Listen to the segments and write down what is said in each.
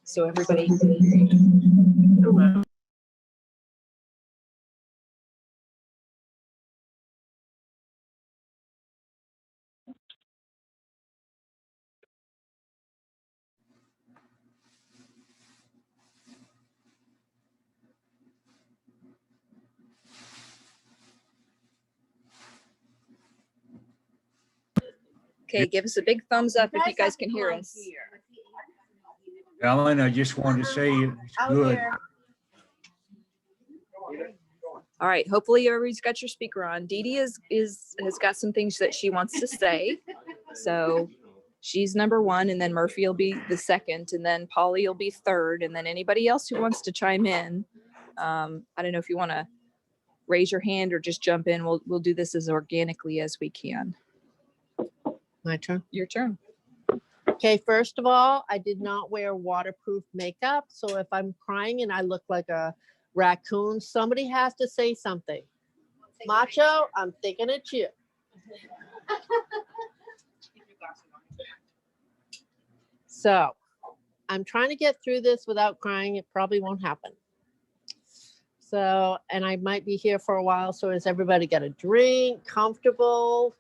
So everybody. Okay, give us a big thumbs up if you guys can hear us. Ellen, I just wanted to say it's good. All right, hopefully everybody's got your speaker on. Dee Dee has got some things that she wants to say. So she's number one, and then Murphy will be the second, and then Polly will be third, and then anybody else who wants to chime in. I don't know if you want to raise your hand or just jump in. We'll do this as organically as we can. My turn. Your turn. Okay, first of all, I did not wear waterproof makeup. So if I'm crying and I look like a raccoon, somebody has to say something. Macho, I'm thinking it's you. So I'm trying to get through this without crying. It probably won't happen. So, and I might be here for a while. So has everybody got a drink, comfortable?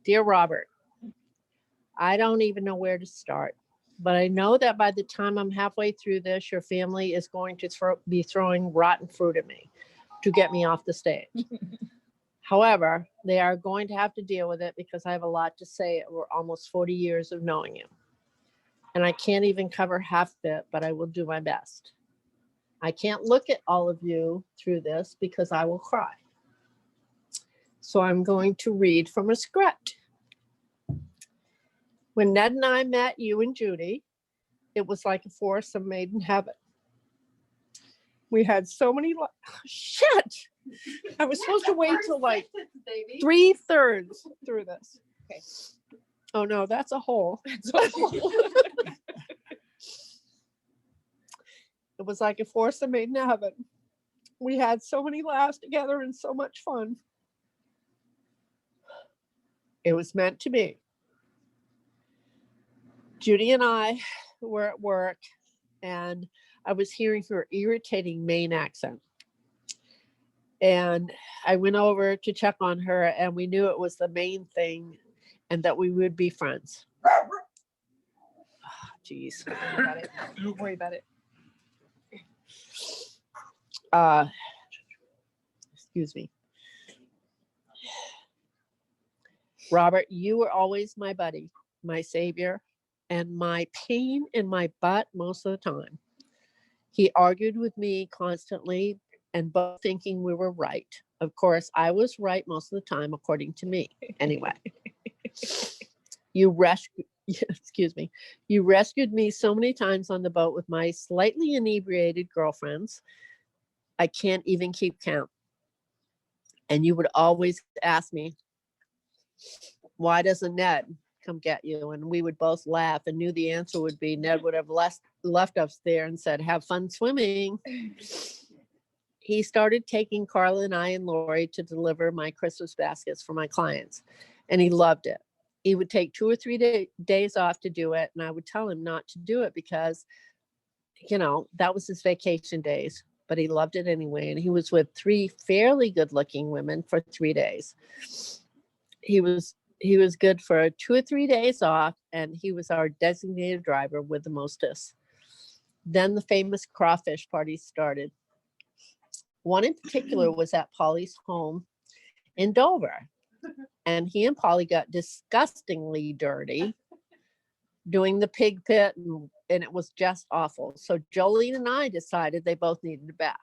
Dear Robert, I don't even know where to start, but I know that by the time I'm halfway through this, your family is going to be throwing rotten fruit at me to get me off the stage. However, they are going to have to deal with it because I have a lot to say over almost 40 years of knowing you. And I can't even cover half of it, but I will do my best. I can't look at all of you through this because I will cry. So I'm going to read from a script. When Ned and I met you and Judy, it was like a foursome made in heaven. We had so many, shit. I was supposed to wait till like 3/3 through this. Okay. Oh no, that's a hole. It was like a foursome made in heaven. We had so many laughs together and so much fun. It was meant to be. Judy and I were at work and I was hearing her irritating Maine accent. And I went over to check on her and we knew it was the main thing and that we would be friends. Jeez. Don't worry about it. Excuse me. Robert, you were always my buddy, my savior, and my pain in my butt most of the time. He argued with me constantly and both thinking we were right. Of course, I was right most of the time, according to me. Anyway, you rescued me so many times on the boat with my slightly inebriated girlfriends. I can't even keep count. And you would always ask me, why doesn't Ned come get you? And we would both laugh and knew the answer would be Ned would have left us there and said, have fun swimming. He started taking Carla and I and Lori to deliver my Christmas baskets for my clients, and he loved it. He would take 2 or 3 days off to do it, and I would tell him not to do it because, you know, that was his vacation days, but he loved it anyway. And he was with 3 fairly good-looking women for 3 days. He was good for 2 or 3 days off, and he was our designated driver with the mostest. Then the famous crawfish party started. One in particular was at Polly's home in Dover. And he and Polly got disgustingly dirty doing the pig pit, and it was just awful. So Jolene and I decided they both needed a bath.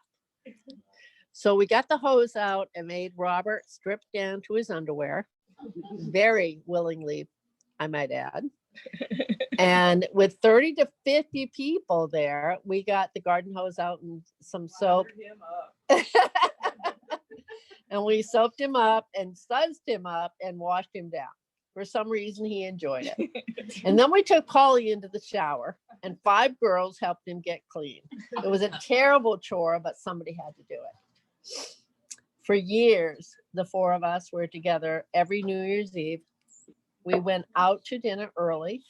So we got the hose out and made Robert strip down to his underwear, very willingly, I might add. And with 30 to 50 people there, we got the garden hose out and some soap. And we soaped him up and sudsed him up and washed him down. For some reason, he enjoyed it. And then we took Polly into the shower and 5 girls helped him get clean. It was a terrible chore, but somebody had to do it. For years, the 4 of us were together every New Year's Eve. We went out to dinner early.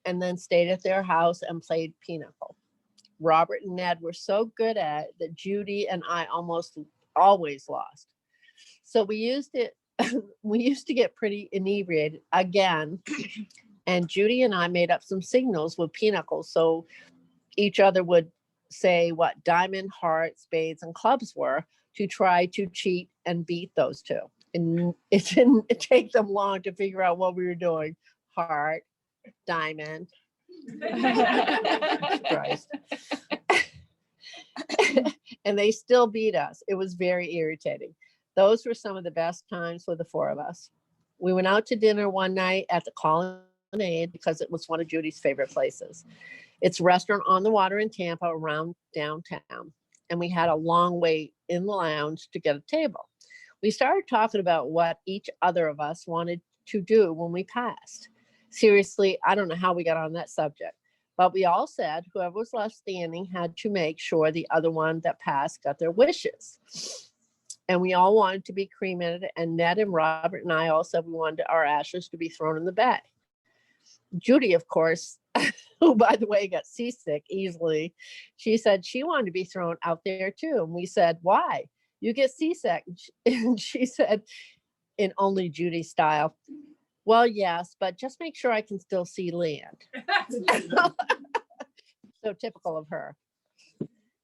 and then stayed at their house and played pinochle. Robert and Ned were so good at it that Judy and I almost always lost. So we used to get pretty inebriated again. And Judy and I made up some signals with pinochle. So each other would say what diamond, heart, spades, and clubs were to try to cheat and beat those two. And it didn't take them long to figure out what we were doing. Heart, diamond. Christ. And they still beat us. It was very irritating. Those were some of the best times for the four of us. We went out to dinner one night at the Colonnade because it was one of Judy's favorite places. It's a restaurant on the water in Tampa around downtown. And we had a long wait in the lounge to get a table. We started talking about what each other of us wanted to do when we passed. Seriously, I don't know how we got on that subject, but we all said whoever was left standing had to make sure the other one that passed got their wishes. And we all wanted to be cremated, and Ned and Robert and I all said we wanted our ashes to be thrown in the bay. Judy, of course, who, by the way, got seasick easily, she said she wanted to be thrown out there too. And we said, why? You get seasick. And she said, in only Judy style, well, yes, but just make sure I can still see land. So typical of her.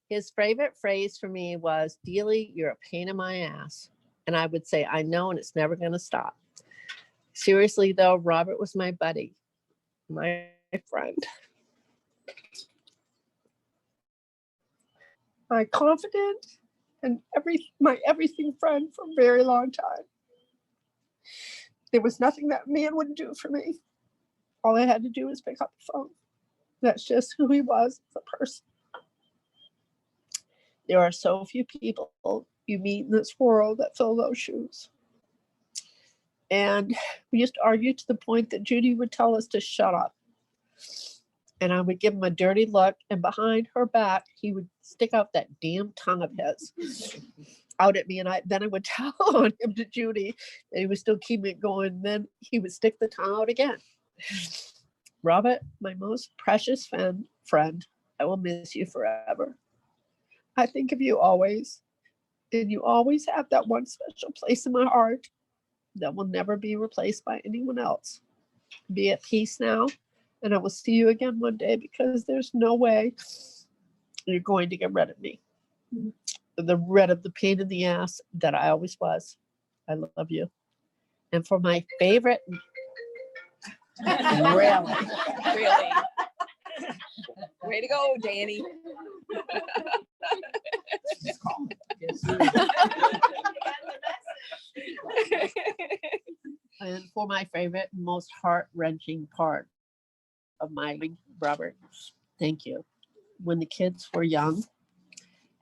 His favorite phrase for me was, Dealey, you're a pain in my ass. And I would say, I know, and it's never going to stop. Seriously, though, Robert was my buddy, my friend. My confidant and my everything friend for a very long time. There was nothing that man would do for me. All I had to do was pick up the phone. That's just who he was as a person. There are so few people you meet in this world that fill those shoes. And we used to argue to the point that Judy would tell us to shut up. And I would give him a dirty look, and behind her back, he would stick out that damn tongue of his out at me. And then I would tell on him to Judy, and he would still keep it going. And then he would stick the tongue out again. Robert, my most precious friend, I will miss you forever. I think of you always, and you always have that one special place in my heart that will never be replaced by anyone else. Be at peace now, and I will see you again one day, because there's no way you're going to get rid of me. Rid of the pain in the ass that I always was. I love you. And for my favorite, Really? Way to go, Danny. And for my favorite, most heart-wrenching part of my Robert, thank you. When the kids were young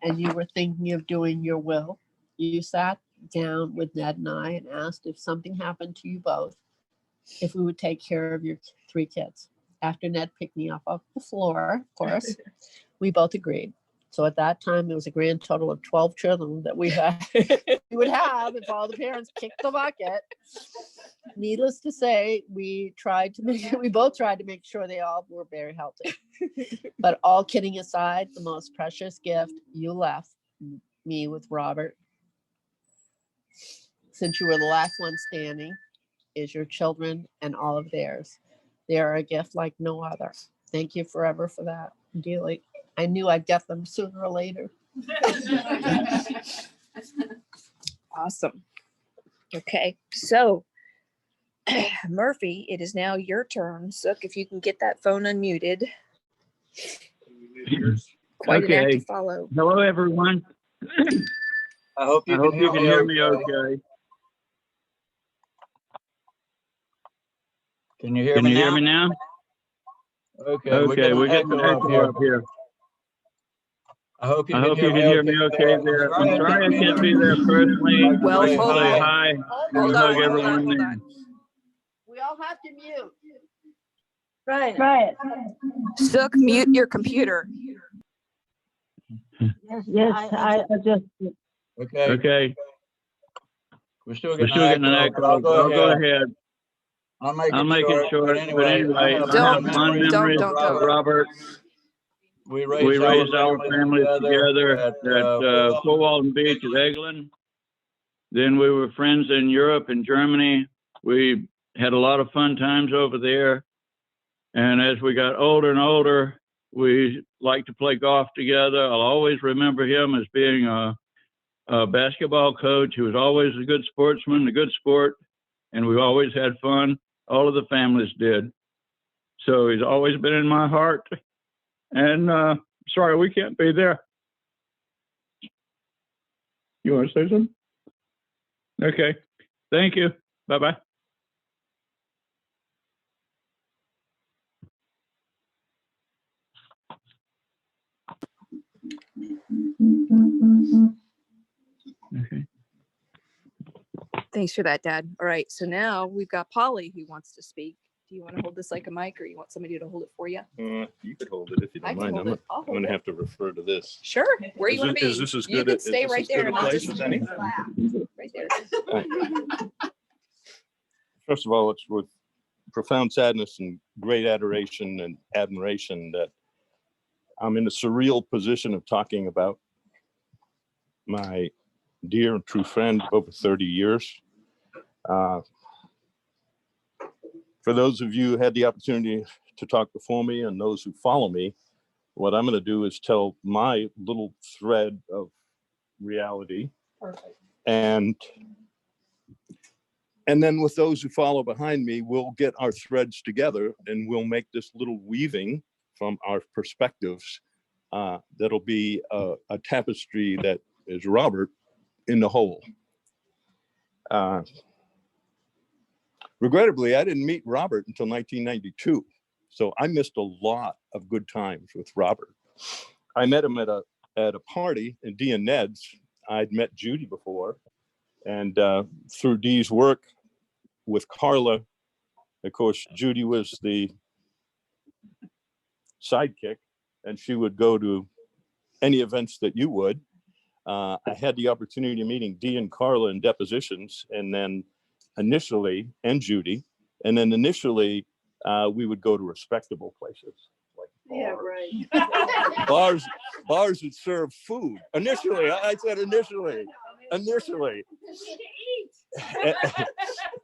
and you were thinking of doing your will, you sat down with Ned and I and asked if something happened to you both, if we would take care of your three kids. After Ned picked me up off the floor, of course, we both agreed. So at that time, it was a grand total of 12 children that we would have if all the parents kicked the bucket. Needless to say, we both tried to make sure they all were very healthy. But all kidding aside, the most precious gift you left me with Robert, since you were the last one standing, is your children and all of theirs. They are a gift like no other. Thank you forever for that, dearly. I knew I'd get them sooner or later. Awesome. Okay, so Murphy, it is now your turn. Sook, if you can get that phone unmuted. Quite an act to follow. Hello, everyone. I hope you can hear me okay. Can you hear Can me you now? hear me now? Okay, We're getting an echo up here. I hope you I can hope you can hear me okay there. I'm sorry I can't be there personally. Well, I can hold say on. hi Hold and on, hug hold everyone on, hold there. on. We all have to mute. Right. Sook, mute your computer. Yes, I just, Okay, Okay, we're still we're still getting an echo. I'll go ahead. I'll make I'll it make it short, but anyway, I have Don't- fond don't- memories don't of go. Robert. We We raised our families families together at at Fort Walton Beach at Eglin. Then we were friends in Europe and Germany. We had a lot of fun times over there. And as we got older and older, we liked to play golf together. I'll always remember him as being a basketball coach. He was always a good sportsman, a good sport, and we always had fun. All of the families did. So he's always been in my heart. And sorry, we can't be there. You want to say something? Okay. Thank you. Bye-bye. Okay. Thanks for that, Dad. All right, so now we've got Polly who wants to speak. Do you want to hold this like a mic, or you want somebody to hold it for you? You could hold it if you I don't can mind. hold it. I'll I'm hold gonna it. have to refer to this. Sure. Where you want to be? Is this as You good can is stay this right as there good and a I'll place just as any? right there. First of all, it's with profound sadness and great adoration and admiration that I'm in a surreal position of talking about my dear and true friend of over 30 years. For those of you who had the opportunity to talk before me and those who follow me, what I'm going to do is tell my little thread of reality. Perfect. And then with those who follow behind me, we'll get our threads together and we'll make this little weaving from our perspectives that'll be a tapestry that is Robert in the whole. Regrettably, I didn't meet Robert until 1992. So I missed a lot of good times with Robert. I met him at a party in Dee and Ned's. I'd met Judy before. And through Dee's work with Carla, of course, Judy was the sidekick and she would go to any events that you would. I had the opportunity of meeting Dee and Carla in depositions, and then initially, and Judy, and then initially we would go to respectable places like bars. Bars that serve food. Initially, I said initially.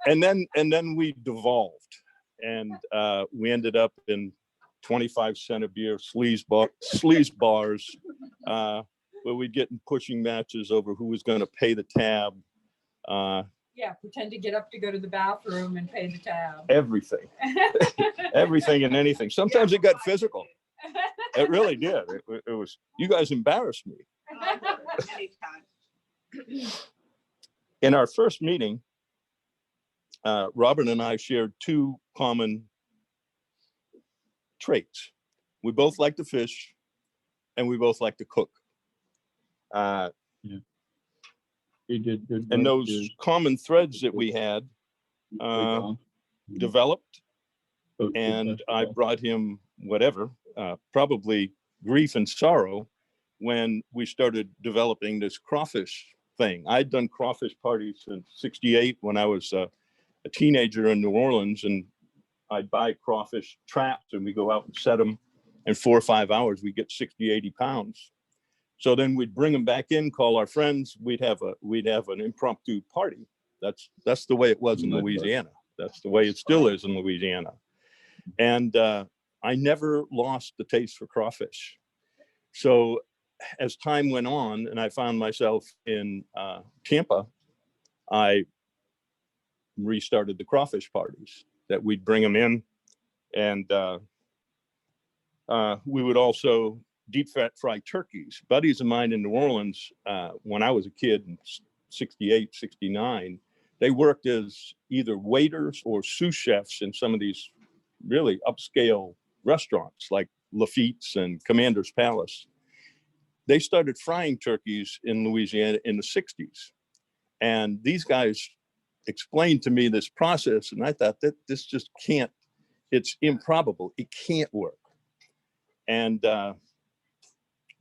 And then we devolved, and we ended up in 25-cent a beer sleaze bars, where we'd get in pushing matches over who was going to pay the tab. Yeah, pretend to get up to go to the bathroom and pay the tab. Everything, everything and anything. Sometimes it got physical. It really did. It was, you guys embarrassed me. In our first meeting, Robert and I shared two common traits. We both like to fish and we both like to cook. He did good. And those common threads that we had developed, and I brought him whatever, probably grief and sorrow when we started developing this crawfish thing. I'd done crawfish parties since '68 when I was a teenager in New Orleans, and I'd buy crawfish traps and we go out and set them. In 4 or 5 hours, we get 60, 80 pounds. So then we'd bring them back in, call our friends. We'd have an impromptu party. That's the way it was in Louisiana. That's the way it still is in Louisiana. And I never lost the taste for crawfish. So as time went on and I found myself in Tampa, I restarted the crawfish parties that we'd bring them in. And we would also deep fry turkeys. Buddies of mine in New Orleans, when I was a kid in '68, '69, they worked as either waiters or sous chefs in some of these really upscale restaurants like Lafitte's and Commander's Palace. They started frying turkeys in Louisiana in the '60s. And these guys explained to me this process, and I thought that this just can't, it's improbable. It can't work. And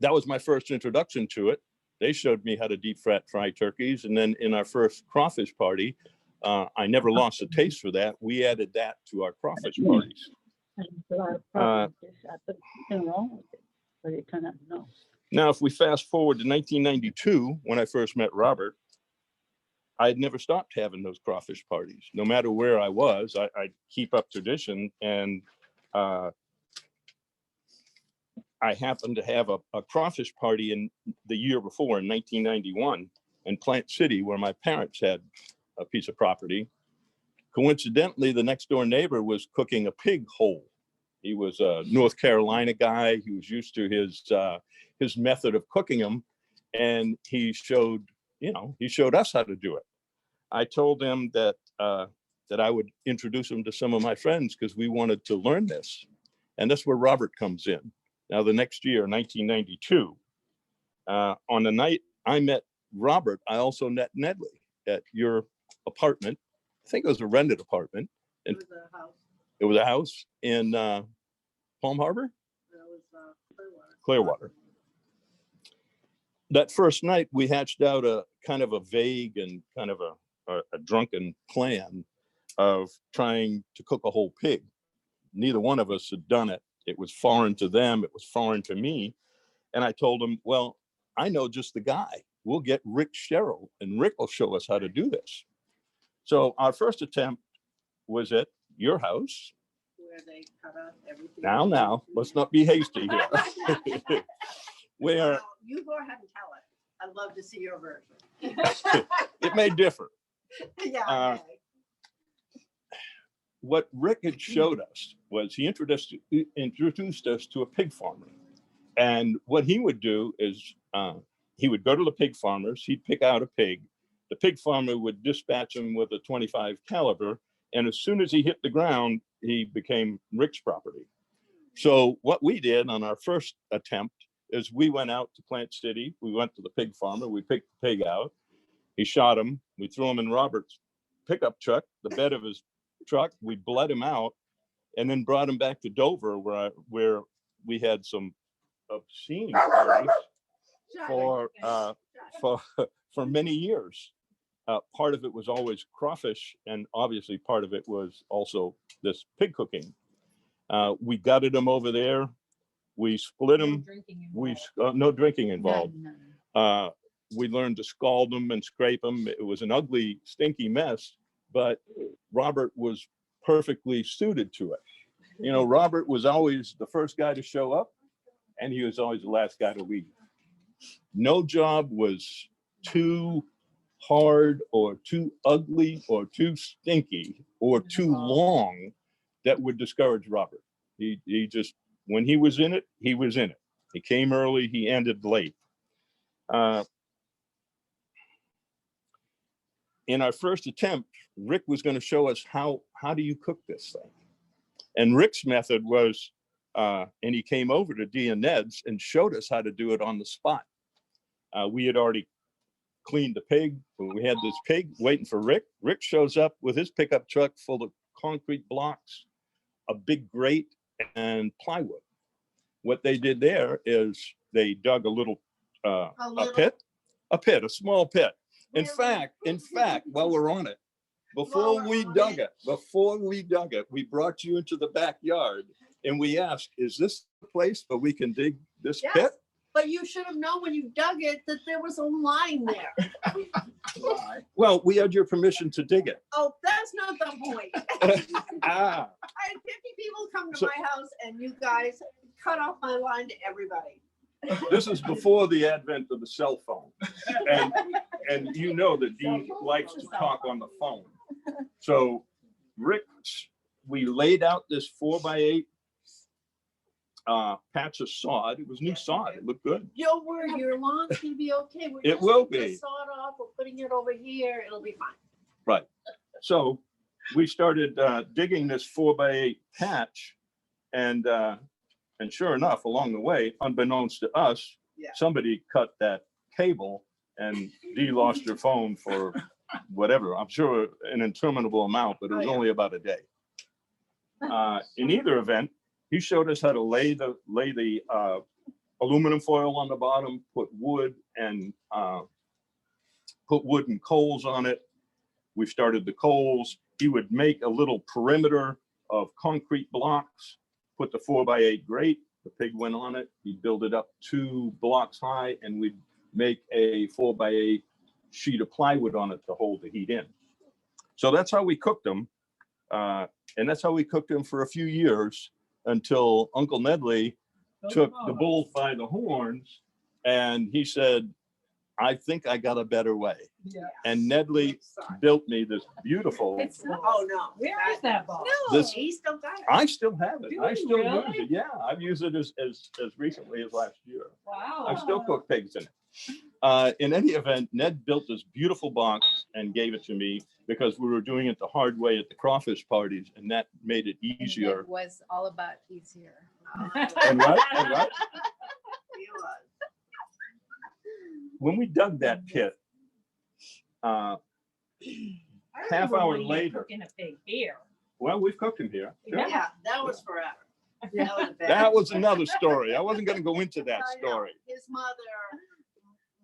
that was my first introduction to it. They showed me how to deep fry turkeys. And then in our first crawfish party, I never lost a taste for that. We added that to our crawfish parties. But it turned out no. Now, if we fast forward to 1992, when I first met Robert, I had never stopped having those crawfish parties. No matter where I was, I'd keep up tradition. And I happened to have a crawfish party in the year before, in 1991, in Plant City, where my parents had a piece of property. Coincidentally, the next door neighbor was cooking a pig whole. He was a North Carolina guy. He was used to his method of cooking them, and he showed us how to do it. I told him that I would introduce him to some of my friends because we wanted to learn this, and that's where Robert comes in. Now, the next year, 1992, on the night I met Robert, I also met Nedley at your apartment. I think it was a rented apartment. It was a house. It was a house in Palm Harbor? That was Clearwater. That first night, we hatched out a kind of a vague and kind of a drunken plan of trying to cook a whole pig. Neither one of us had done it. It was foreign to them. It was foreign to me. And I told him, well, I know just the guy. We'll get Rick Sherrill, and Rick will show us how to do this. So our first attempt was at your house. where they cut out everything. Now, let's not be hasty here. Where Well, you go ahead and tell it. I'd love to see your version. it may differ. Yeah. Okay. What Rick had showed us was he introduced us to a pig farmer. And what he would do is he would go to the pig farmers, he'd pick out a pig. The pig farmer would dispatch him with a .25 caliber. And as soon as he hit the ground, he became Rick's property. So what we did on our first attempt is we went out to Plant City. We went to the pig farmer. We picked the pig out. He shot him. We threw him in Robert's pickup truck, the bed of his truck. We bled him out and then brought him back to Dover where we had some obscene parties for many years. Part of it was always crawfish, and obviously part of it was also this pig cooking. We gutted them over there. We split them. No drinking involved. We learned to scald them and scrape them. It was an ugly, stinky mess, but Robert was perfectly suited to it. You know, Robert was always the first guy to show up, and he was always the last guy to leave. No job was too hard or too ugly or too stinky or too long that would discourage Robert. He just, when he was in it, he was in it. He came early, he ended late. In our first attempt, Rick was going to show us how do you cook this thing? And Rick's method was, and he came over to Dee and Ned's and showed us how to do it on the spot. We had already cleaned the pig. When we had this pig waiting for Rick, Rick shows up with his pickup truck full of concrete blocks, a big grate, and plywood. What they did there is they dug a small pit. In fact, while we're on it, before we dug it, we brought you into the backyard and we asked, is this the place where we can dig this pit? But you should have known when you dug it that there was a line there. Well, we had your permission to dig it. Oh, that's not the point. I had 50 people come to my house and you guys cut off my line to everybody. This is before the advent of the cell phone. And you know that Dee likes to talk on the phone. So Rick, we laid out this 4x8 patch of sod. It was new sod. It looked good. Don't worry, your lawn's gonna be okay. It will be. The sod off. We're putting it over here. It'll be fine. Right. So we started digging this 4x8 patch, and sure enough, along the way, unbeknownst to us, somebody cut that cable, and Dee lost her phone for whatever. I'm sure an interminable amount, but it was only about a day. In either event, he showed us how to lay the aluminum foil on the bottom, put wood and coals on it, We started the coals. He would make a little perimeter of concrete blocks, put the 4x8 grate, the pig went on it. He'd build it up 2 blocks high, and we'd make a 4x8 sheet of plywood on it to hold the heat in. So that's how we cooked them. And that's how we cooked them for a few years until Uncle Nedley took the bull by the horns and he said, I think I got a better way. Yeah. And Nedley built me this beautiful, Oh, no. Where is that ball? this, He still got it. I still have it. Do I you still use really? it. Yeah, I've used it as recently as last year. Wow. I still cook pigs in it. In any event, Ned built this beautiful box and gave it to me because we were doing it the hard way at the crawfish parties, and that made it easier. It was all about easier. And right, and right. He was. When we dug that pit, I half remember hour when you later- Cooking a pig here. well, we've cooked him here. Sure. Yeah, that was forever. That was bad. That was another story. I wasn't going to go into that I know. story. His mother,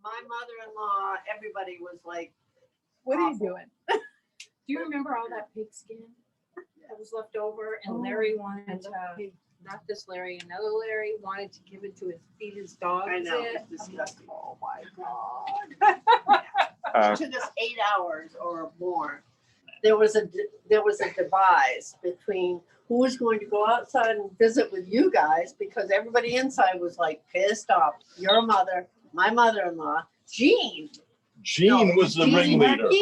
my mother-in-law, everybody was like, What are you awful. doing? Do you remember all that pig skin that was left over? And Larry wanted to, not this Larry, another Larry wanted to give it to feed his dogs. I know, it. it's disgusting. Oh my God. Uh, It took us 8 hours or more. There was a devise between who was going to go outside and visit with you guys because everybody inside was like pissed off. Your mother, my mother-in-law, Jean. Gene No, was the Jean ringleader. Herky.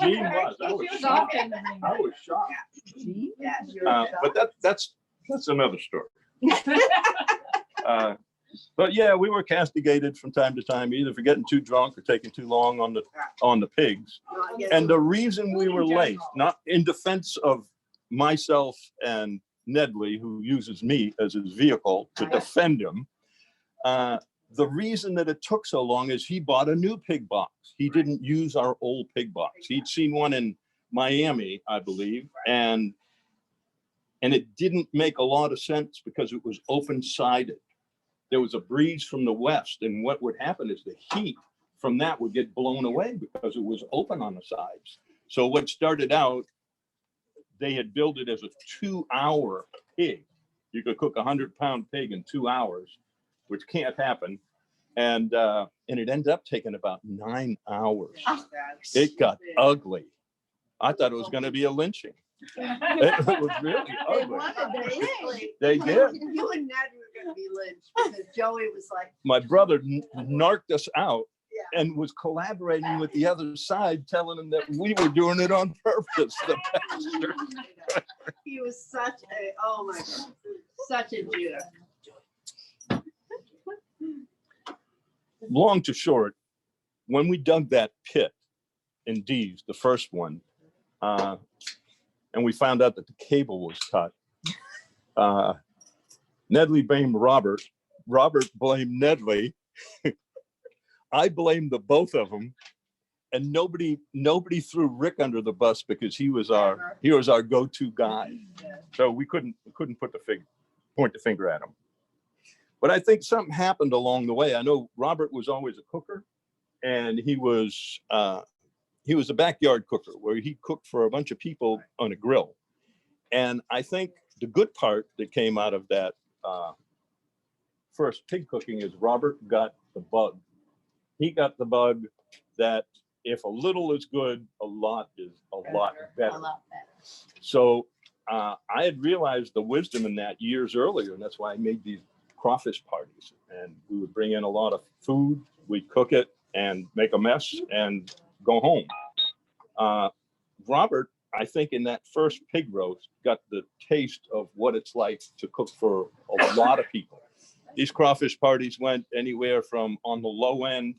Gene was. I was She was shocked. often the ring. I was shocked. Yeah, she was But that's another story. But yeah, we were castigated from time to time, either for getting too drunk or taking too long on the pigs. No, I guess And it the reason we were late, not in defense of myself and Nedley, who uses me as his vehicle to defend him, the reason that it took so long is he bought a new pig box. He didn't use our old pig box. He'd seen one in Miami, I believe, and it didn't make a lot of sense because it was open-sided. There was a breeze from the west, and what would happen is the heat from that would get blown away because it was open on the sides. So what started out, they had built it as a 2-hour pig. You could cook a 100-pound pig in 2 hours, which can't happen. And it ended up taking about 9 hours. It got ugly. I thought it was going to be a lynching. It was really They ugly. wanted, basically. They did. You and Ned were gonna be lynched because Joey was like, My brother narked us out yeah. and was collaborating with the other side, telling them that we were doing it on purpose. The bastard. He was such a, oh my God, such a Judah. Long to short, when we dug that pit in D's, the first one, and we found out that the cable was cut, Nedley blamed Robert. Robert blamed Nedley. I blamed the both of them, and nobody threw Rick under the bus because he was our go-to guy. So we couldn't point the finger at him. But I think something happened along the way. I know Robert was always a cooker, and he was a backyard cooker where he cooked for a bunch of people on a grill. And I think the good part that came out of that first pig cooking is Robert got the bug. He got the bug that if a little is good, a lot is a lot better. A lot better. So I had realized the wisdom in that years earlier, and that's why I made these crawfish parties. And we would bring in a lot of food, we'd cook it and make a mess and go home. Robert, I think in that first pig roast, got the taste of what it's like to cook for a lot of people. These crawfish parties went anywhere from, on the low end,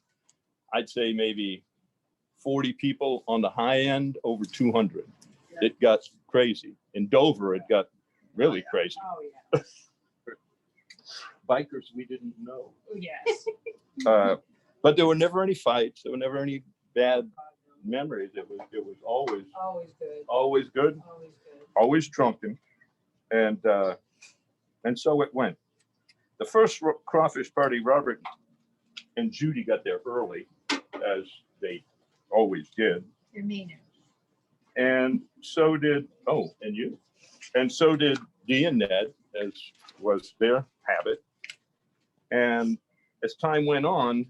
I'd say maybe 40 people, on the high end, over 200. It got crazy. In Dover, it got really crazy. Oh, yeah. Bikers we didn't know. Yes. But there were never any fights. There were never any bad memories. It was always Always good. always good, Always good. always drunken, and so it went. The first crawfish party, Robert and Judy got there early, as they always did. You're meaner. And so did, and you. And so did Dee and Ned, as was their habit. And as time went on,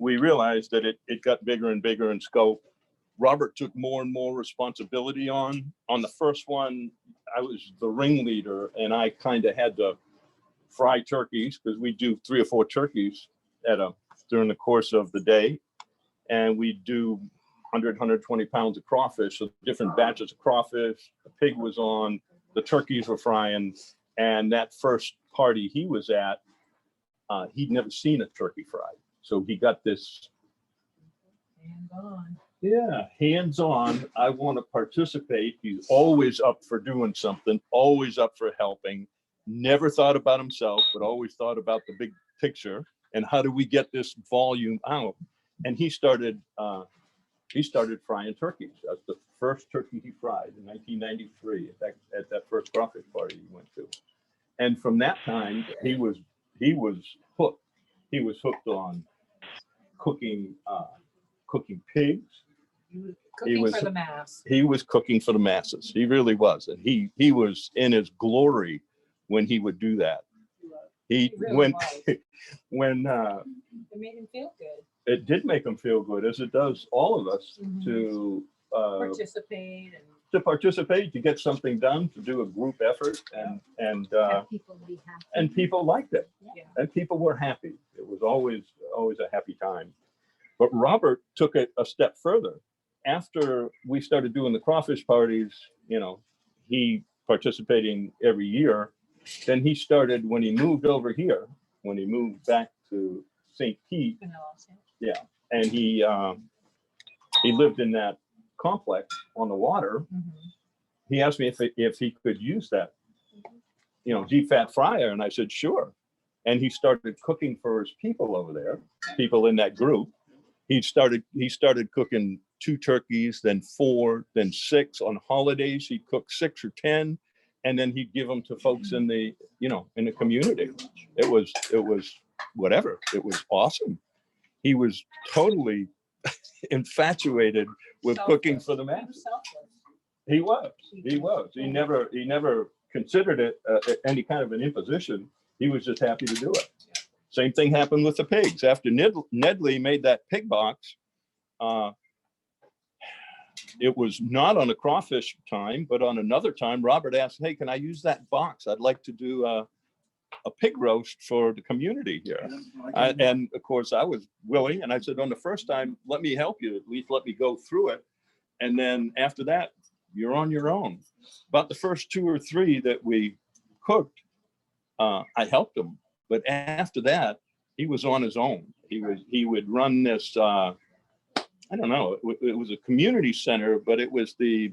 we realized that it got bigger and bigger in scope. Robert took more and more responsibility on. On the first one, I was the ringleader, and I kind of had to fry turkeys, because we do 3 or 4 turkeys during the course of the day. And we do 120 pounds of crawfish, so different batches of crawfish. The pig was on, the turkeys were frying. And that first party he was at, he'd never seen a turkey fried. So he got this, hands-on, I want to participate. He's always up for doing something, always up for helping, never thought about himself, but always thought about the big picture and how do we get this volume out. And he started frying turkeys. That's the first turkey he fried in 1993 at that first crawfish party he went to. And from that time, he was hooked. He was hooked on cooking pigs. Cooking for the mass. He was cooking for the masses. He really was. And he was in his glory when he would do that. It made him feel good. It did make him feel good, as it does all of us, to Participate, to get something done, to do a group effort, and people be happy. and people liked it, Yeah. and people were happy. It was always a happy time. But Robert took it a step further. After we started doing the crawfish parties, he participating every year. Then he started, when he moved over here, when he moved back to St. Pete, and he lived in that complex on the water. He asked me if he could use that, deep fat fryer, and I said sure. And he started cooking for his people over there, people in that group. He started cooking 2 turkeys, then 4, then 6. On holidays, he'd cook 6 or 10, and then he'd give them to folks in the community. It was whatever. It was awesome. He was totally infatuated with cooking for the masses. He was. He never considered it any kind of an imposition. He was just happy to do it. Same thing happened with the pigs. After Nedley made that pig box, it was not on a crawfish time, but on another time, Robert asked, "Hey, can I use that box? I'd like to do a pig roast for the community here." And of course, I was willing, and I said, on the first time, let me help you. At least let me go through it. And then after that, you're on your own. About the first 2 or 3 that we cooked, I helped him. But after that, he was on his own. He would run this, I don't know, it was a community center, but it was the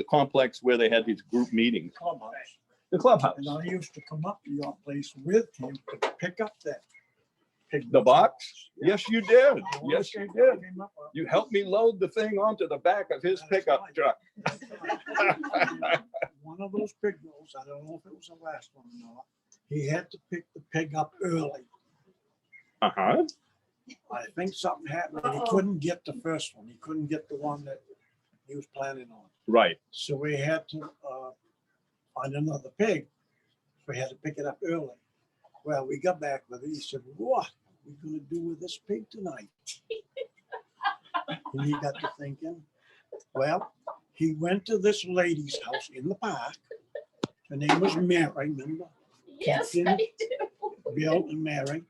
complex where they had these group meetings. The clubhouse. And I used to come up to your place with him to pick up that pig. The box? Yes, you did. Yes, you did. You helped me load the thing onto the back of his pickup truck. One of those pig rolls, I don't know if it was the last one or not, he had to pick the pig up early. Uh-huh. I think something happened. He couldn't get the first one. He couldn't get the one that he was planning on. Right. So we had to find another pig. We had to pick it up early. Well, we got back with it. He said, "What are we going to do with this pig tonight?" And he got to thinking. Well, he went to this lady's house in the park. Her name was Mary, remember? Yes, I do. Bill and Mary.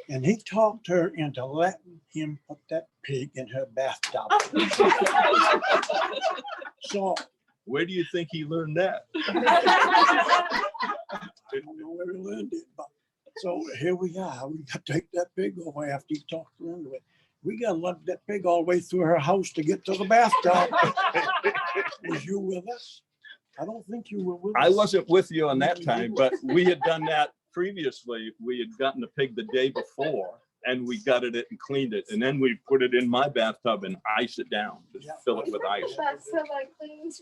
And he talked her into letting him put that pig in her bathtub. So Where do you think he learned that? I don't know where he learned it, but so here we are. We got to take that pig away after he talked her into it. We got to lug that pig all the way through her house to get to the bathtub. Was you with us? I don't think you were with us. I wasn't with you on that time, but we had done that previously. We had gotten the pig the day before, and we gutted it and cleaned it. And then we put it in my bathtub and ice it down, just fill it with ice. That's so I cleaned.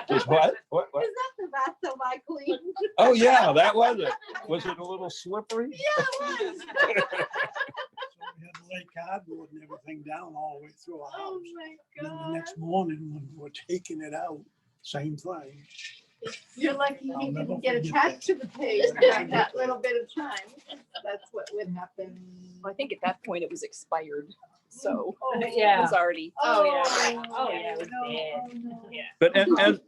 Just what? What? Is that the bathtub I cleaned? Oh, yeah, that was it. Was it a little slippery? Yeah, it was. So we had to lay cardboard and everything down all the way through our Oh house. my And then the God. next morning, when we were taking it out, same thing. You're lucky I'll he never didn't get forget attached to the page during that little bit of time. That's what would happen. I think at that point it was expired. So it Yeah. was already. Oh, yeah. Oh, yeah, it was no, bad. oh, no. Yeah. But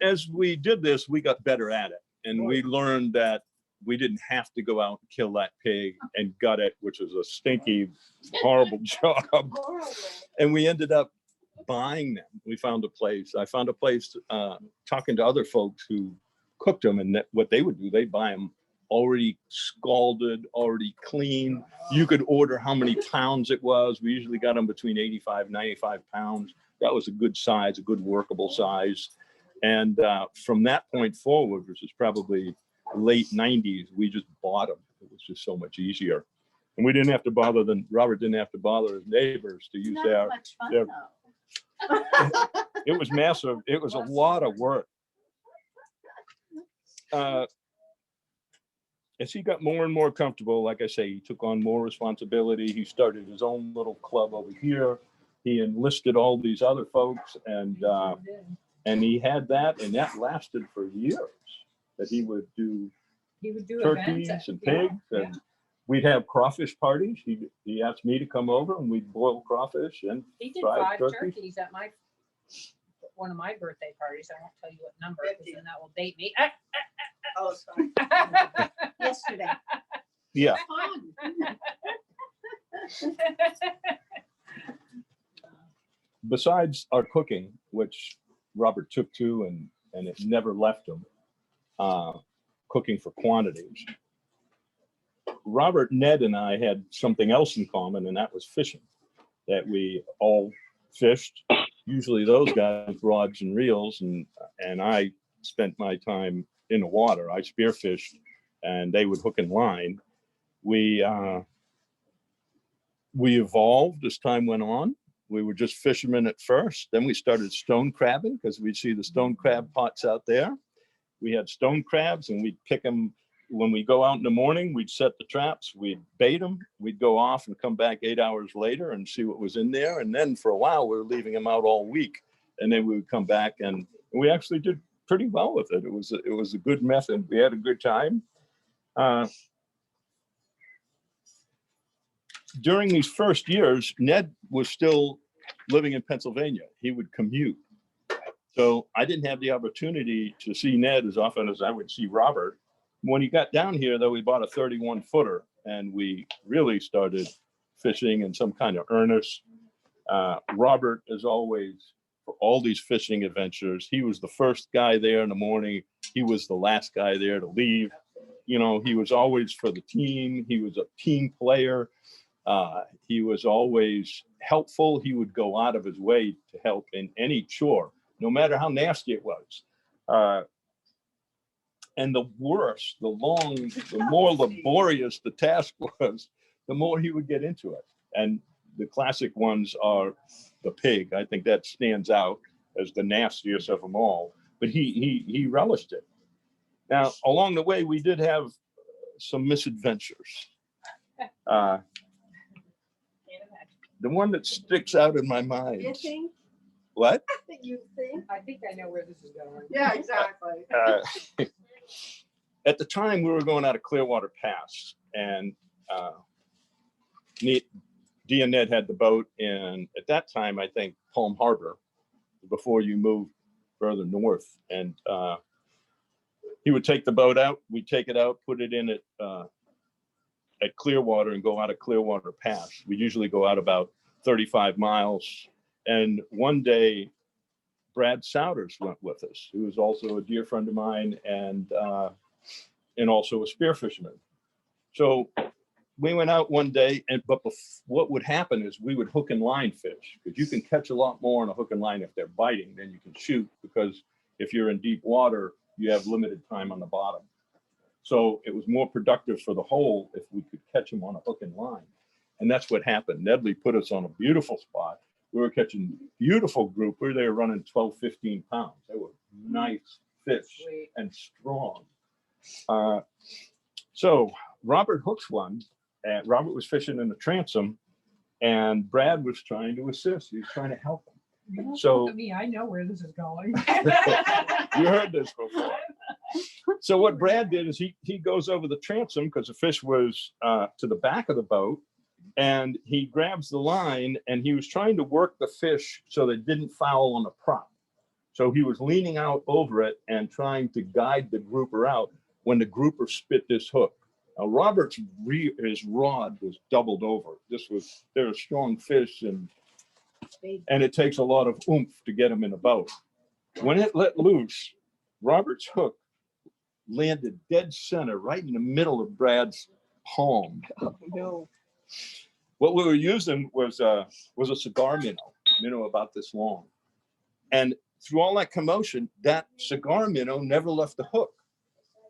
as we did this, we got better at it. And we learned that we didn't have to go out and kill that pig and gut it, which was a stinky, horrible job. Horrible. And we ended up buying them. We found a place. I found a place talking to other folks who cooked them, and what they would do, they'd buy them already scalded, already clean. You could order how many pounds it was. We usually got them between 85, 95 pounds. That was a good size, a good workable size. And from that point forward, which is probably late 90s, we just bought them. It was just so much easier. And we didn't have to bother Robert didn't have to bother his neighbors to use Not their, much fun, their- though. it was massive. It was a lot of work. As he got more and more comfortable, like I say, he took on more responsibility. He started his own little club over here. He enlisted all these other folks, and he had that, and that lasted for years. That he would do He would do turkeys events. and Yeah, pigs, and we'd have crawfish parties. He asked me to come over, and we'd boil crawfish and He did fried 5 turkey. turkeys at one of my birthday parties. I won't tell you what number, because 50. then that will date me. Oh, sorry. Yesterday. Yeah. Fun. Besides our cooking, which Robert took to and it never left him, cooking for quantities. Robert, Ned, and I had something else in common, and that was fishing. That we all fished. Usually those guys with rods and reels, and I spent my time in the water. I spearfished, and they would hook and line. We evolved as time went on. We were just fishermen at first. Then we started stone crabbing because we'd see the stone crab pots out there. We had stone crabs, and we'd pick them. When we go out in the morning, we'd set the traps, we'd bait them, we'd go off and come back 8 hours later and see what was in there. And then for a while, we were leaving them out all week. And then we would come back, and we actually did pretty well with it. It was a good method. We had a good time. During these first years, Ned was still living in Pennsylvania. He would commute. So I didn't have the opportunity to see Ned as often as I would see Robert. When he got down here, though, we bought a 31 footer, and we really started fishing in some kind of earnest. Robert, as always, for all these fishing adventures, he was the first guy there in the morning. He was the last guy there to leave. You know, he was always for the team. He was a team player. He was always helpful. He would go out of his way to help in any chore, no matter how nasty it was. And the worse, the more laborious the task was, the more he would get into it. And the classic ones are the pig. I think that stands out as the nastiest of them all. But he relished it. Now, along the way, we did have some misadventures. The one that sticks out in my mind. You think? What? You think? I think I know where this is going. Yeah, exactly. At the time, we were going out of Clearwater Pass, and Dee and Ned had the boat in, at that time, I think, Palm Harbor, before you moved further north. And he would take the boat out, we'd take it out, put it in at Clearwater and go out of Clearwater Pass. We usually go out about 35 miles. And one day, Brad Souders went with us, who is also a dear friend of mine and also a spear fisherman. So we went out one day, but what would happen is we would hook and line fish, because you can catch a lot more on a hook and line if they're biting than you can shoot, because if you're in deep water, you have limited time on the bottom. So it was more productive for the hole if we could catch them on a hook and line. And that's what happened. Nedley put us on a beautiful spot. We were catching beautiful group. We were there running 12, 15 pounds. They were nice fish Sweet. and strong. So Robert hooks one, and Robert was fishing in the transom, and Brad was trying to assist. He was trying to help him. Don't So- look at me, I know where this is going. You heard this before. So what Brad did is he goes over the transom because the fish was to the back of the boat, and he grabs the line, and he was trying to work the fish so that it didn't foul on the prop. So he was leaning out over it and trying to guide the grouper out when the grouper spit this hook. Now Robert's his rod was doubled over. They're a strong fish, and it takes a lot of oomph to get them in the boat. When it let loose, Robert's hook landed dead center right in the middle of Brad's palm. Oh, no. What we were using was a cigar minnow about this long. And through all that commotion, that cigar minnow never left the hook.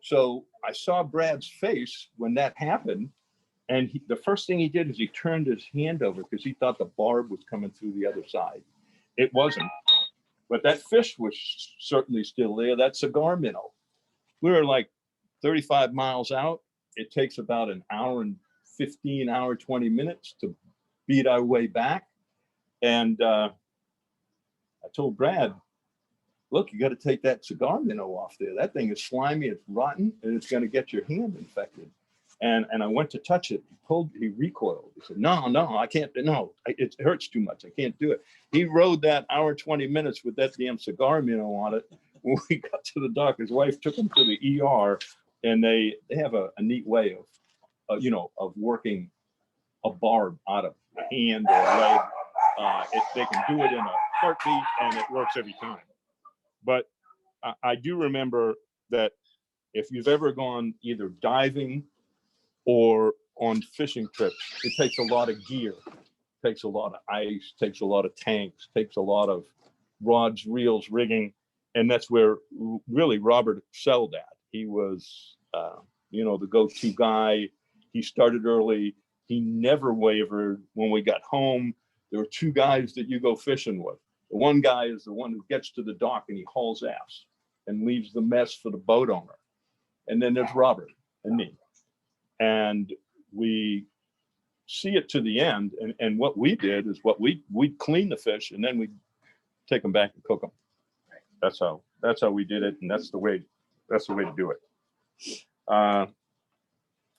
So I saw Brad's face when that happened. And the first thing he did is he turned his hand over because he thought the barb was coming through the other side. It wasn't. But that fish was certainly still there, that cigar minnow. We were like 35 miles out. It takes about an hour and 15, hour, 20 minutes to beat our way back. And I told Brad, look, you got to take that cigar minnow off there. That thing is slimy, it's rotten, and it's going to get your hand infected. And I went to touch it. He recoiled. He said, no, I can't. No, it hurts too much. I can't do it. He rode that hour, 20 minutes with that damn cigar minnow on it. When we got to the dock, his wife took him to the ER, and they have a neat way of working a barb out of a hand or a leg. They can do it in a heartbeat, and it works every time. But I do remember that if you've ever gone either diving or on fishing trips, it takes a lot of gear, takes a lot of ice, takes a lot of tanks, takes a lot of rods, reels, rigging. And that's where really Robert excelled at. He was, the go-to guy. He started early. He never wavered. When we got home, there were two guys that you go fishing with. The one guy is the one who gets to the dock and he hauls ass and leaves the mess for the boat owner. And then there's Robert and me. And we see it to the end. And what we did is we'd clean the fish and then we'd take them back and cook them. That's how we did it. And that's the way to do it.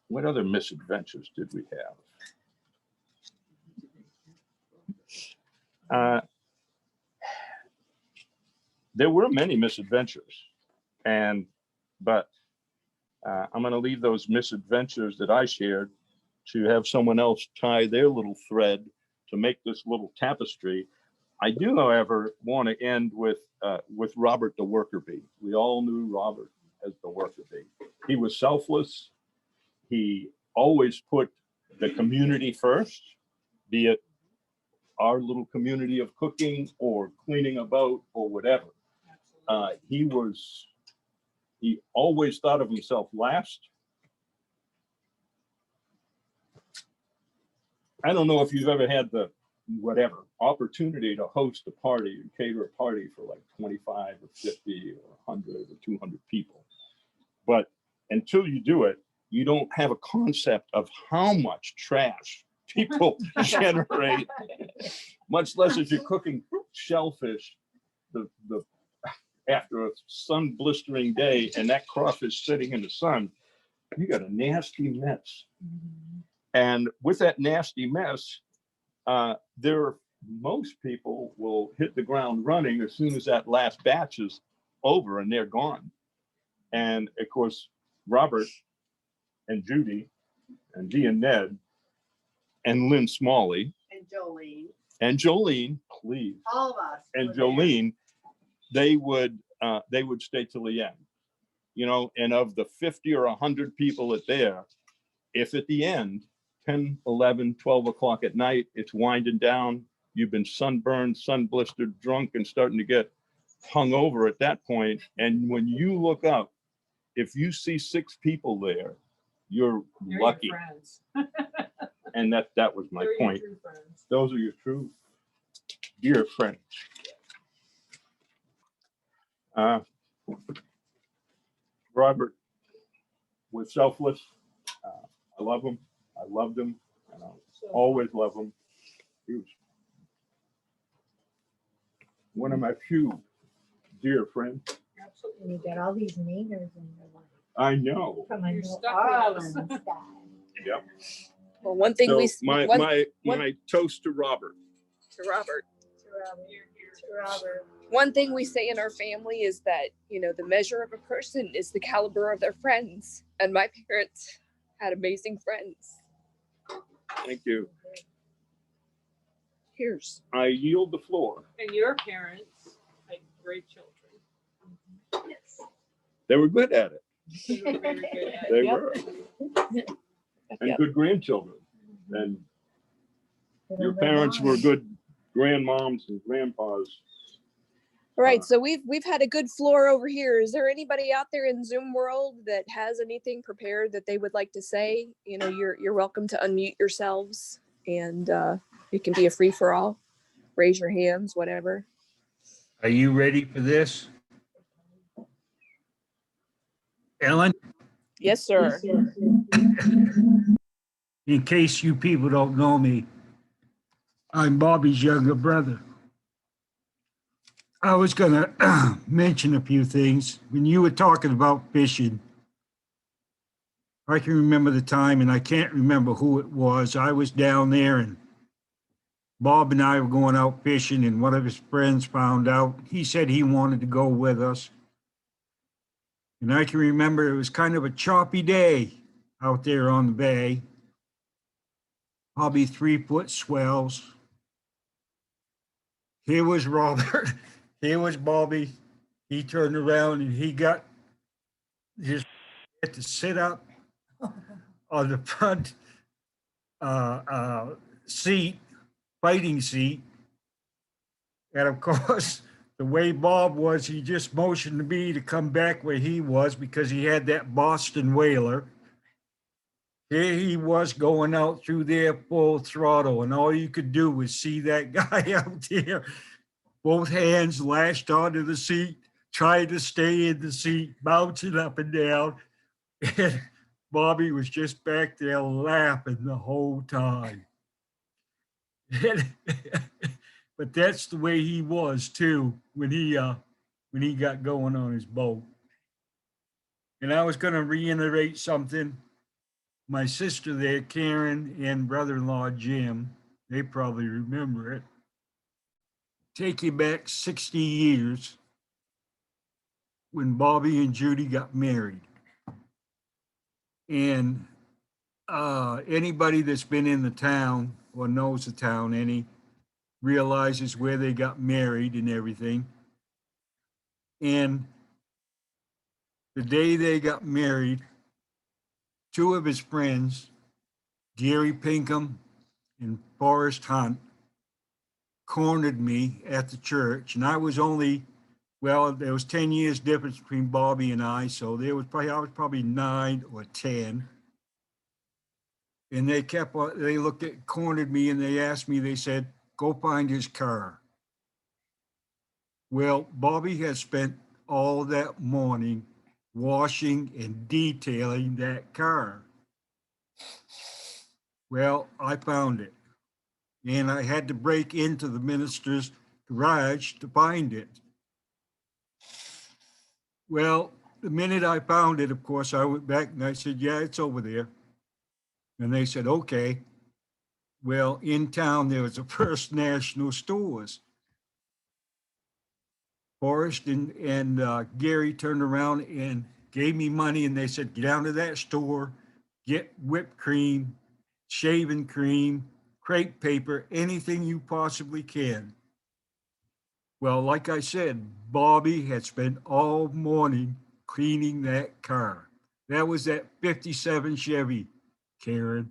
What other misadventures did we have? There were many misadventures, but I'm going to leave those misadventures that I shared to have someone else tie their little thread to make this little tapestry. I do, however, want to end with Robert the worker bee. We all knew Robert as the worker bee. He was selfless. He always put the community first, be it our little community of cooking or cleaning a boat or whatever. He always thought of himself last. I don't know if you've ever had the opportunity to host a party and cater a party for like 25 or 50 or 100 or 200 people. But until you do it, you don't have a concept of how much trash people generate, much less if you're cooking shellfish after a sun blistering day and that crawfish sitting in the sun, you got a nasty mess. And with that nasty mess, most people will hit the ground running as soon as that last batch is over and they're gone. And of course, Robert and Judy and Dee and Ned and Lynn Smalley And Jolene, please, all of us. and were there. Jolene, they would stay till the end, and of the 50 or 100 people that there, if at the end, 10, 11, 12 o'clock at night, it's winding down, you've been sunburned, sun blistered, drunk, and starting to get hung over at that point. And when you look up, if you see 6 people there, you're They're your lucky. friends. And that was my They're your point. true friends. Those are your true dear friends. Robert was selfless. I love him. I loved him. And I'll always love him. He was one of my few dear friends. Absolutely. You got all these neighbors in your life. I know. From a You're New stuck with us. Orleans guy. Yep. Well, one thing So we my one, my one- my toast to Robert. to Robert. To Robert. One thing we say in our family is that, you know, the measure of a person is the caliber of their friends. And my parents had amazing friends. Thank you. Here's. I yield the floor. And your parents had great children. Yes. They were good at it. They were very good at it. They Yep. were. And Yep. good grandchildren. And your parents were good grandmoms and grandpas. All right, so we've had a good floor over here. Is there anybody out there in Zoom world that has anything prepared that they would like to say? You know, you're welcome to unmute yourselves, and it can be a free for all. Raise your hands, whatever. Are you ready for this? Ellen, Yes, sir. in case you people don't know me, I'm Bobby's younger brother. I was gonna mention a few things. When you were talking about fishing, I can remember the time, and I can't remember who it was. I was down there, and Bob and I were going out fishing, and one of his friends found out. He said he wanted to go with us. And I can remember it was kind of a choppy day out there on the bay, probably 3-foot swells. Here was Robert, here was Bobby. He turned around and he got his had to sit up on the front seat, fighting seat. And of course, the way Bob was, he just motioned to me to come back where he was because he had that Boston whaler. Here he was going out through there full throttle, and all you could do was see that guy out there, both hands lashed onto the seat, trying to stay in the seat, bouncing up and down. And Bobby was just back there laughing the whole time. But that's the way he was too when he got going on his boat. And I was going to reiterate something. My sister there, Karen, and brother-in-law Jim, they probably remember it. Take you back 60 years when Bobby and Judy got married. And anybody that's been in the town or knows the town any realizes where they got married and everything. And the day they got married, two of his friends, Gary Pinkham and Forrest Hunt, cornered me at the church. And I was only, well, there was 10 years difference between Bobby and I. So I was probably 9 or 10. And they looked at, cornered me, and they asked me, they said, go find his car. Well, Bobby has spent all that morning washing and detailing that car. Well, I found it, and I had to break into the minister's garage to find it. Well, the minute I found it, of course, I went back and I said, yeah, it's over there. And they said, okay. Well, in town, there was a First National Stores. Forrest and Gary turned around and gave me money, and they said, get down to that store, get whipped cream, shaving cream, crepe paper, anything you possibly can. Well, like I said, Bobby had spent all morning cleaning that car. That was that 57 Chevy, Karen.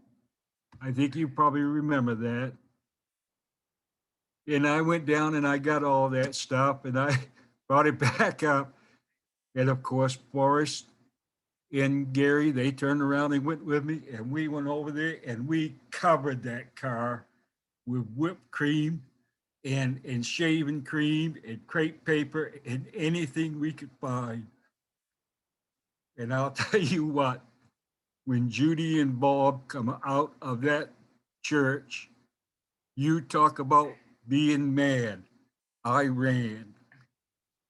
I think you probably remember that. And I went down and I got all that stuff and I brought it back up. And of course, Forrest and Gary, they turned around and went with me, and we went over there and we covered that car with whipped cream and shaving cream and crepe paper and anything we could find. And I'll tell you what, when Judy and Bob come out of that church, you talk about being mad. I ran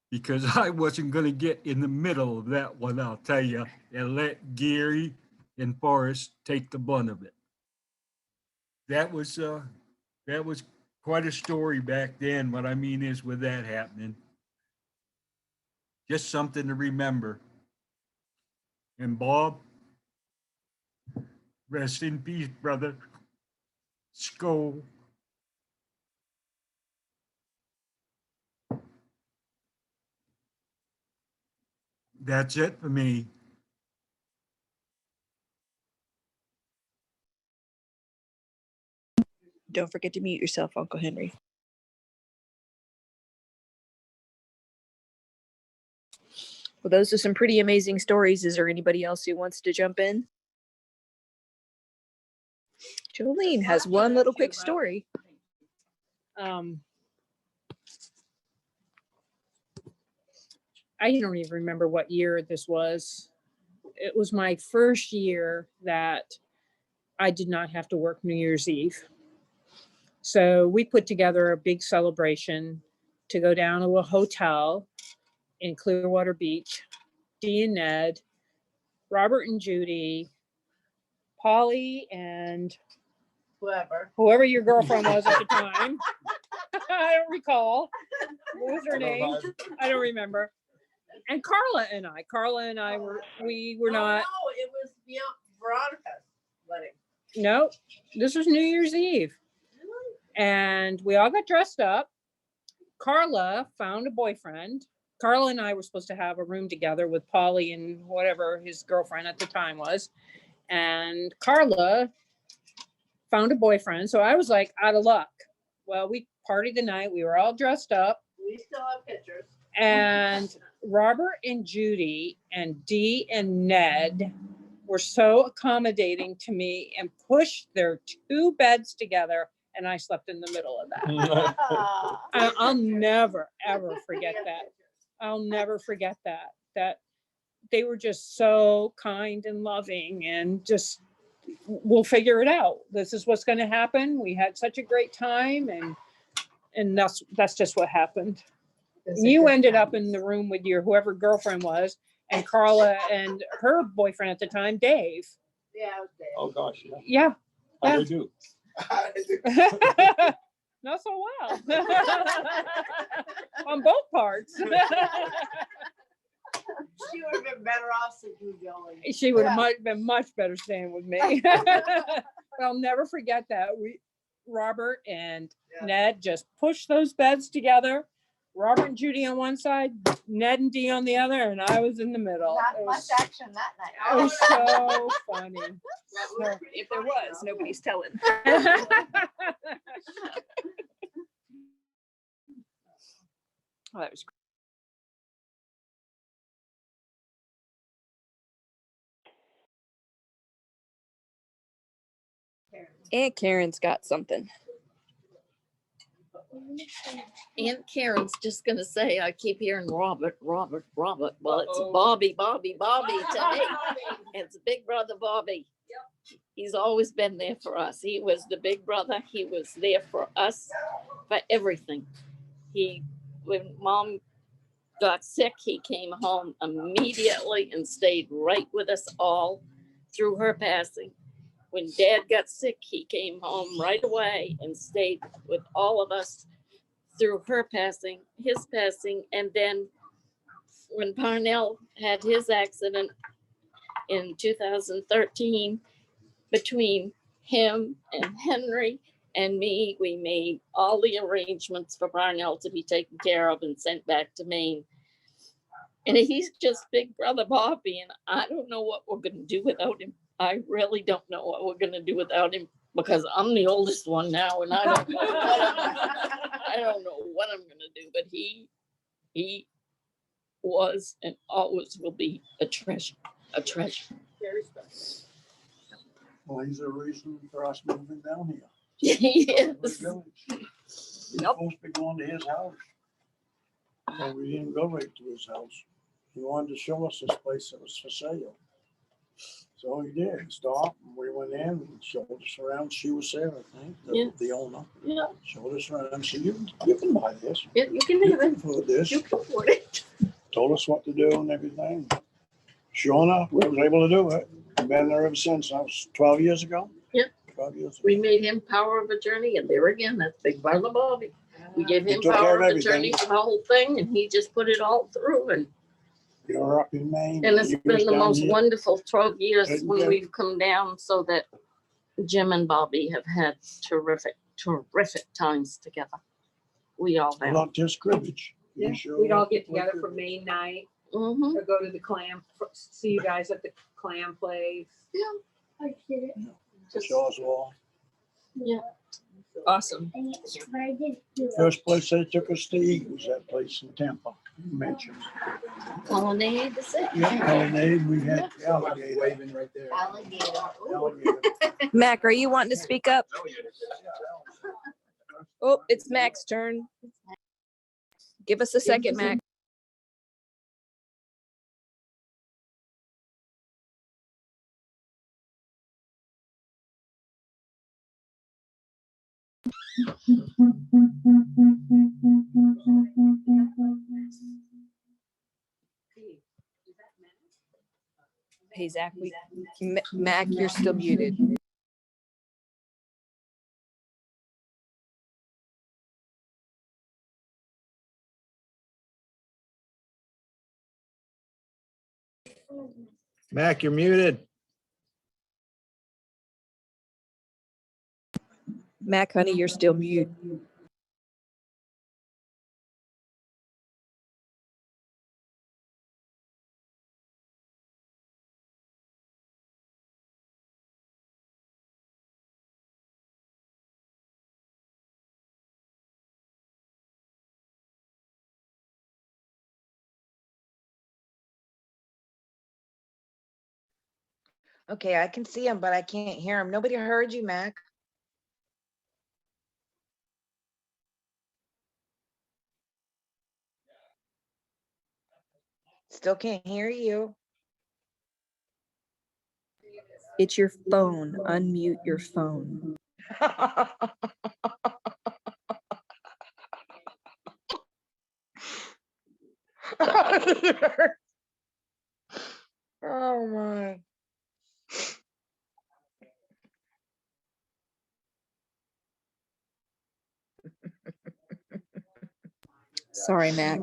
because I wasn't going to get in the middle of that one, I'll tell you, and let Gary and Forrest take the brunt of it. That was quite a story back then. What I mean is with that happening, just something to remember. And Bob, rest in peace, brother. Skull. That's it for me. Don't forget to mute yourself, Uncle Henry. Well, those are some pretty amazing stories. Is there anybody else who wants to jump in? Jolene has one little quick story. I don't even remember what year this was. It was my first year that I did not have to work New Year's Eve. So we put together a big celebration to go down to a hotel in Clearwater Beach. Dee and Ned, Robert and Judy, Polly, and whoever your girlfriend was at the time. I don't recall. What was her name? I don't remember. And Carla and I were, we were not. No, it was Veronica's wedding. No, this was New Year's Eve. And we all got dressed up. Carla found a boyfriend. Carla and I were supposed to have a room together with Polly and whatever his girlfriend at the time was. And Carla found a boyfriend. So I was like out of luck. Well, we partied the night. We were all dressed up. We still have pictures. And Robert and Judy and Dee and Ned were so accommodating to me and pushed their two beds together. And I slept in the middle of that. I'll never, ever forget that. I'll never forget that. That they were just so kind and loving and just, we'll figure it out. This is what's going to happen. We had such a great time, and that's just what happened. You ended up in the room with your whoever girlfriend was, and Carla and her boyfriend at the time, Dave. Yeah, it was Dave. Oh, gosh. Yeah. How do you do? Not so well. On both parts. She would have been better off since you going. She would have been much better staying with me. But I'll never forget that. Robert and Ned just pushed those beds together. Robert and Judy on one side, Ned and Dee on the other, and I was in the middle. Not much action that night. It was so funny. So, If there was, nobody's telling. Oh, that was great. Aunt Karen's got something. Aunt Karen's just gonna say, I keep hearing Robert. Well, it's Bobby to me. It's Big Brother Bobby. He's always been there for us. He was the big brother. He was there for us, for everything. When Mom got sick, he came home immediately and stayed right with us all through her passing. When Dad got sick, he came home right away and stayed with all of us through her passing, his passing. And then when Parnell had his accident in 2013, between him and Henry and me, we made all the arrangements for Parnell to be taken care of and sent back to Maine. And he's just Big Brother Bobby, and I don't know what we're going to do without him. I really don't know what we're going to do without him, because I'm the oldest one now, and I don't know what I'm going to do. But he was and always will be a treasure, a treasure. very special. Well, he's a reason for us moving down here. Yes. We're supposed to be going to his house. But we didn't go right to his house. He wanted to show us this place that was for sale. So he did. He stopped and we went in and showed us around. She was there, I think, Yeah. the owner. Yeah, Showed us around. Said, you can buy this. yeah, you can You have can it. afford this. You can afford it. Told us what to do and everything. Sure enough, we was able to do it. Been there ever since. That was 12 years ago. Yeah. 12 years ago. We made him power of attorney, and there again, that's Big Brother Bobby. We gave He him took care power of of everything. attorney for the whole thing, and he just put it all through, and You're up in Maine. it's you been was the down most here. wonderful 12 years Taking when care. we've come down, so that Jim and Bobby have had terrific times together. We all have. Not just cribbage. You Yeah, sure we'd all want to get play together for cribbage. May night, Mhm. or go to the clam, see you guys at the clam place. I get it. Just- Shawswell. Yeah. Awesome. First place they took us to eat was that place in Tampa, you mentioned. Colonnade, is it? Yeah, Colonnade, we had alligator. Waving right there. Alligator. Ooh. Alligator. Mac, are you wanting to speak up? Oh, it's Mac's turn. Give us a second, Mac. Hey, Zach, Mac, you're still muted. Mac, you're muted. Mac, honey, you're still mute. Okay, I can see him, but I can't hear him. Nobody heard you, Mac. Still can't hear you. It's your phone. Unmute your phone. Oh my. Sorry, Mac.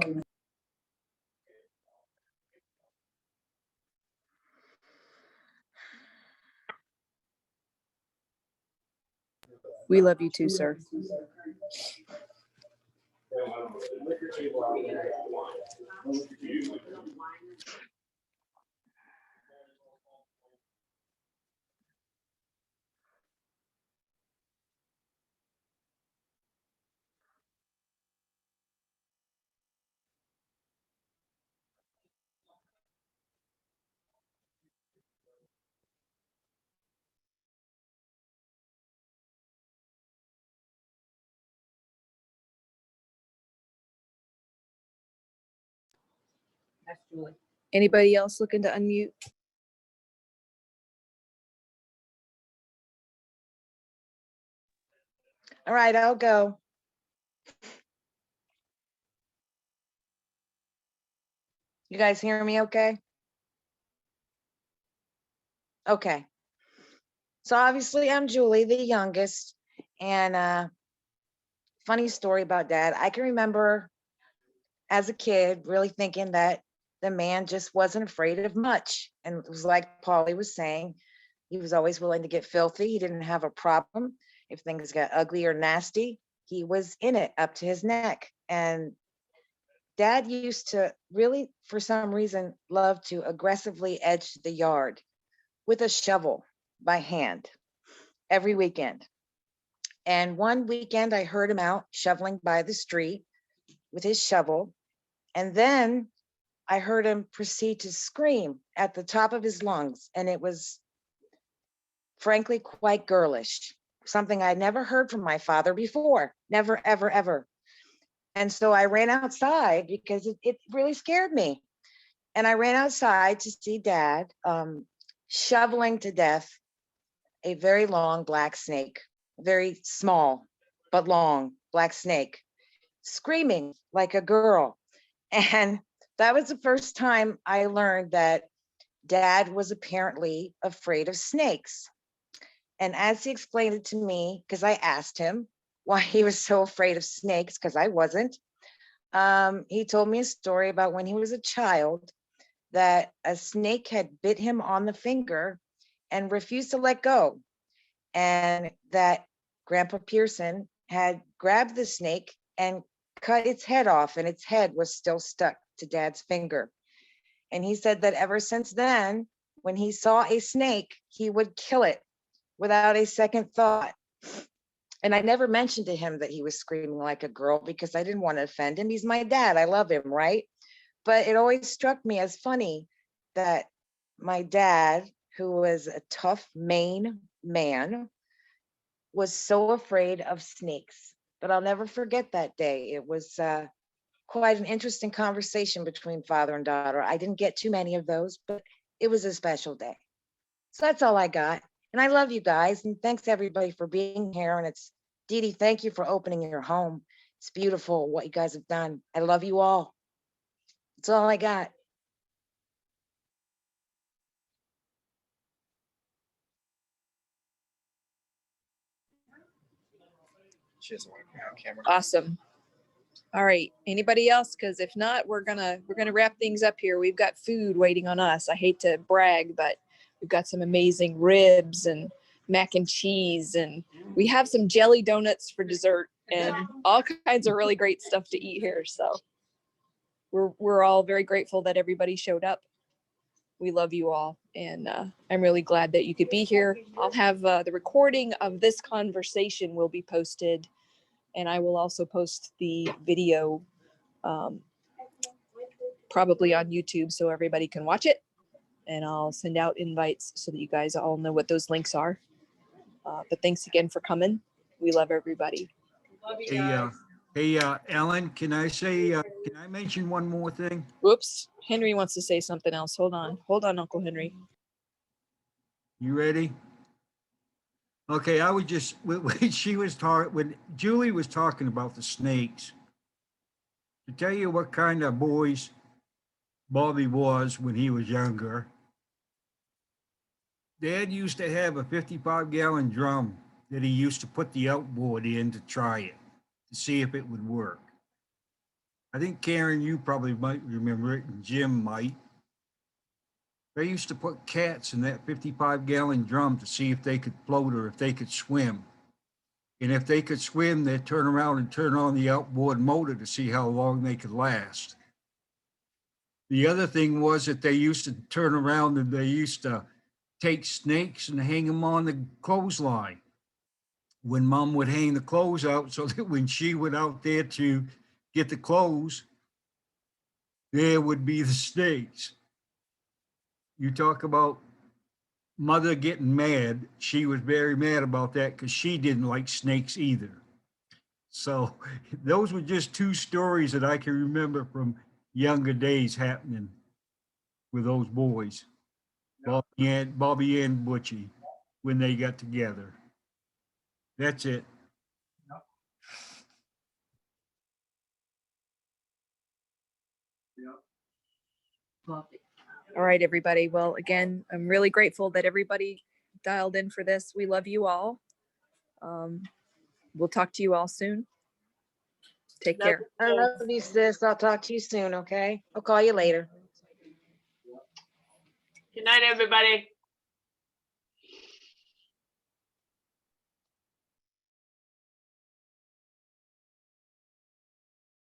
We love you too, sir. That's Julie. Anybody else looking to unmute? All right, I'll go. You guys hear me okay? Okay. So obviously I'm Julie, the youngest, and funny story about Dad. I can remember as a kid really thinking that the man just wasn't afraid of much. And it was like Paulie was saying, he was always willing to get filthy. He didn't have a problem. If things got ugly or nasty, he was in it up to his neck. And Dad used to really, for some reason, love to aggressively edge the yard with a shovel by hand every weekend. And one weekend I heard him out shoveling by the street with his shovel. And then I heard him proceed to scream at the top of his lungs. And it was frankly quite girlish, something I never heard from my father before. Never, ever, ever. And so I ran outside because it really scared me. And I ran outside to see Dad shoveling to death a very long black snake, very small but long black snake, screaming like a girl. And that was the first time I learned that Dad was apparently afraid of snakes. And as he explained it to me, because I asked him why he was so afraid of snakes, because I wasn't, he told me a story about when he was a child that a snake had bit him on the finger and refused to let go. And that Grandpa Pearson had grabbed the snake and cut its head off, and its head was still stuck to Dad's finger. And he said that ever since then, when he saw a snake, he would kill it without a second thought. And I never mentioned to him that he was screaming like a girl because I didn't want to offend him. He's my dad. I love him, right? But it always struck me as funny that my dad, who was a tough Maine man, was so afraid of snakes. But I'll never forget that day. It was quite an interesting conversation between father and daughter. I didn't get too many of those, but it was a special day. So that's all I got. And I love you guys. And thanks everybody for being here. And it's Dee Dee, thank you for opening your home. It's beautiful what you guys have done. I love you all. That's all I got. Awesome. All right. Anybody else? Because if not, we're gonna wrap things up here. We've got food waiting on us. I hate to brag, but we've got some amazing ribs and mac and cheese, and we have some jelly donuts for dessert, and all kinds of really great stuff to eat here. So we're all very grateful that everybody showed up. We love you all, and I'm really glad that you could be here. I'll have the recording of this conversation will be posted, and I will also post the video probably on YouTube so everybody can watch it. And I'll send out invites so that you guys all know what those links are. But thanks again for coming. We love everybody. Hey, Ellen, can I mention one more thing? Whoops, Henry wants to say something else. Hold on, Uncle Henry. You ready? Okay, I would just, when Julie was talking about the snakes, to tell you what kind of boys Bobby was when he was younger, Dad used to have a 55-gallon drum that he used to put the outboard in to try it, to see if it would work. I think Karen, you probably might remember it, and Jim might. They used to put cats in that 55-gallon drum to see if they could float or if they could swim. And if they could swim, they'd turn around and turn on the outboard motor to see how long they could last. The other thing was that they used to turn around and they used to take snakes and hang them on the clothesline. When Mom would hang the clothes out, so that when she went out there to get the clothes, there would be the snakes. You talk about Mother getting mad. She was very mad about that because she didn't like snakes either. So those were just two stories that I can remember from younger days happening with those boys, Bobby and Butchie, when they got together. That's it. All right, everybody. Well, again, I'm really grateful that everybody dialed in for this. We love you all. We'll talk to you all soon. Take care. I love you, sis. I'll talk to you soon, okay? I'll call you later. Good night, everybody.